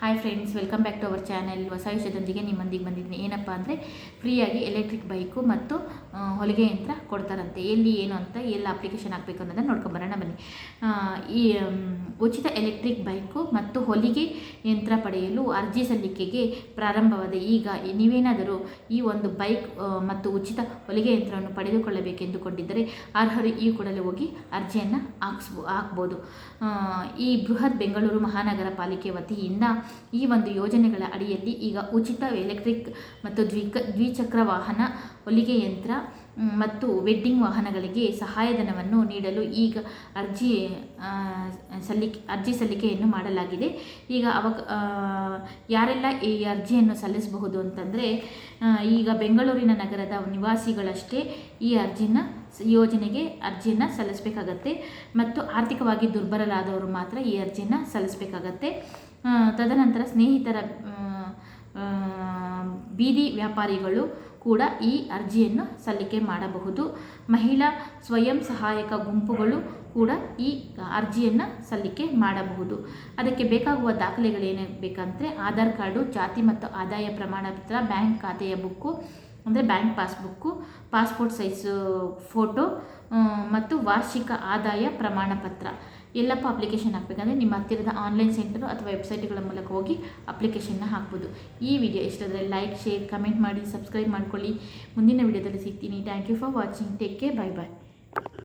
Hi friends, welcome back to our channel. ಹೊಸ ವಿಷಯದೊಂದಿಗೆ ನಿಮ್ಮೊಂದಿಗೆ ಬಂದಿದ್ದೀನಿ. ಏನಪ್ಪ ಅಂದರೆ ಫ್ರೀಯಾಗಿ ಎಲೆಕ್ಟ್ರಿಕ್ ಬೈಕು ಮತ್ತು ಹೊಲಿಗೆ ಯಂತ್ರ ಕೊಡ್ತಾರಂತೆ. ಎಲ್ಲಿ ಏನು ಅಂತ ಎಲ್ಲ ಅಪ್ಲಿಕೇಶನ್ ಹಾಕಬೇಕು ಅನ್ನೋದನ್ನು ನೋಡ್ಕೊಂಬರೋಣ ಬನ್ನಿ. ಈ ಉಚಿತ ಎಲೆಕ್ಟ್ರಿಕ್ ಬೈಕು ಮತ್ತು ಹೊಲಿಗೆ ಯಂತ್ರ ಪಡೆಯಲು ಅರ್ಜಿ ಸಲ್ಲಿಕೆಗೆ ಪ್ರಾರಂಭವಾದ ಈಗ ನೀವೇನಾದರೂ ಈ ಒಂದು ಬೈಕ್ ಮತ್ತು ಉಚಿತ ಹೊಲಿಗೆ ಯಂತ್ರವನ್ನು ಪಡೆದುಕೊಳ್ಳಬೇಕೆಂದುಕೊಂಡಿದ್ದರೆ ಅರ್ಹರು ಈ ಕೂಡಲೇ ಹೋಗಿ ಅರ್ಜಿಯನ್ನು ಹಾಕ್ಬೋದು. ಈ ಬೃಹತ್ ಬೆಂಗಳೂರು ಮಹಾನಗರ ಪಾಲಿಕೆ ವತಿಯಿಂದ ಈ ಒಂದು ಯೋಜನೆಗಳ ಅಡಿಯಲ್ಲಿ ಈಗ ಉಚಿತ ಎಲೆಕ್ಟ್ರಿಕ್ ಮತ್ತು ದ್ವಿಚಕ್ರ ವಾಹನ, ಹೊಲಿಗೆ ಯಂತ್ರ ಮತ್ತು ವೆಡ್ಡಿಂಗ್ ವಾಹನಗಳಿಗೆ ಸಹಾಯಧನವನ್ನು ನೀಡಲು ಈಗ ಅರ್ಜಿ ಸಲ್ಲಿಕೆಯನ್ನು ಮಾಡಲಾಗಿದೆ. ಈಗ ಯಾರೆಲ್ಲ ಈ ಅರ್ಜಿಯನ್ನು ಸಲ್ಲಿಸಬಹುದು ಅಂತಂದರೆ, ಈಗ ಬೆಂಗಳೂರಿನ ನಗರದ ನಿವಾಸಿಗಳಷ್ಟೇ ಈ ಯೋಜನೆಗೆ ಅರ್ಜಿಯನ್ನು ಸಲ್ಲಿಸಬೇಕಾಗತ್ತೆ ಮತ್ತು ಆರ್ಥಿಕವಾಗಿ ದುರ್ಬಲರಾದವರು ಮಾತ್ರ ಈ ಅರ್ಜಿಯನ್ನು ಸಲ್ಲಿಸಬೇಕಾಗತ್ತೆ. ತದನಂತರ ಸ್ನೇಹಿತರ ಬೀದಿ ವ್ಯಾಪಾರಿಗಳು ಕೂಡ ಈ ಅರ್ಜಿಯನ್ನು ಸಲ್ಲಿಕೆ ಮಾಡಬಹುದು. ಮಹಿಳಾ ಸ್ವಯಂ ಸಹಾಯಕ ಗುಂಪುಗಳು ಕೂಡ ಈ ಅರ್ಜಿಯನ್ನು ಸಲ್ಲಿಕೆ ಮಾಡಬಹುದು. ಅದಕ್ಕೆ ಬೇಕಾಗುವ ದಾಖಲೆಗಳೇನು ಬೇಕಂದರೆ ಆಧಾರ್ ಕಾರ್ಡು, ಜಾತಿ ಮತ್ತು ಆದಾಯ ಪ್ರಮಾಣ ಪತ್ರ, ಬ್ಯಾಂಕ್ ಖಾತೆಯ ಬುಕ್ಕು ಅಂದರೆ bank passbook, passport size photo ಮತ್ತು ವಾರ್ಷಿಕ ಆದಾಯ ಪ್ರಮಾಣ ಪತ್ರ. ಎಲ್ಲಪ್ಪ ಅಪ್ಲಿಕೇಶನ್ ಹಾಕಬೇಕಂದ್ರೆ ನಿಮ್ಮ ಹತ್ತಿರದ ಆನ್ಲೈನ್ ಸೆಂಟರು ಅಥವಾ ವೆಬ್ಸೈಟ್ಗಳ ಮೂಲಕ ಹೋಗಿ ಅಪ್ಲಿಕೇಶನ್ನ ಹಾಕ್ಬೋದು. ಈ ವಿಡಿಯೋ ಇಷ್ಟಆದರೆ ಲೈಕ್, ಶೇರ್, ಕಮೆಂಟ್ ಮಾಡಿ, ಸಬ್ಸ್ಕ್ರೈಬ್ ಮಾಡ್ಕೊಳ್ಳಿ. ಮುಂದಿನ ವಿಡಿಯೋದಲ್ಲಿ ಸಿಗ್ತೀನಿ. Thank you for watching. Take care. Bye bye.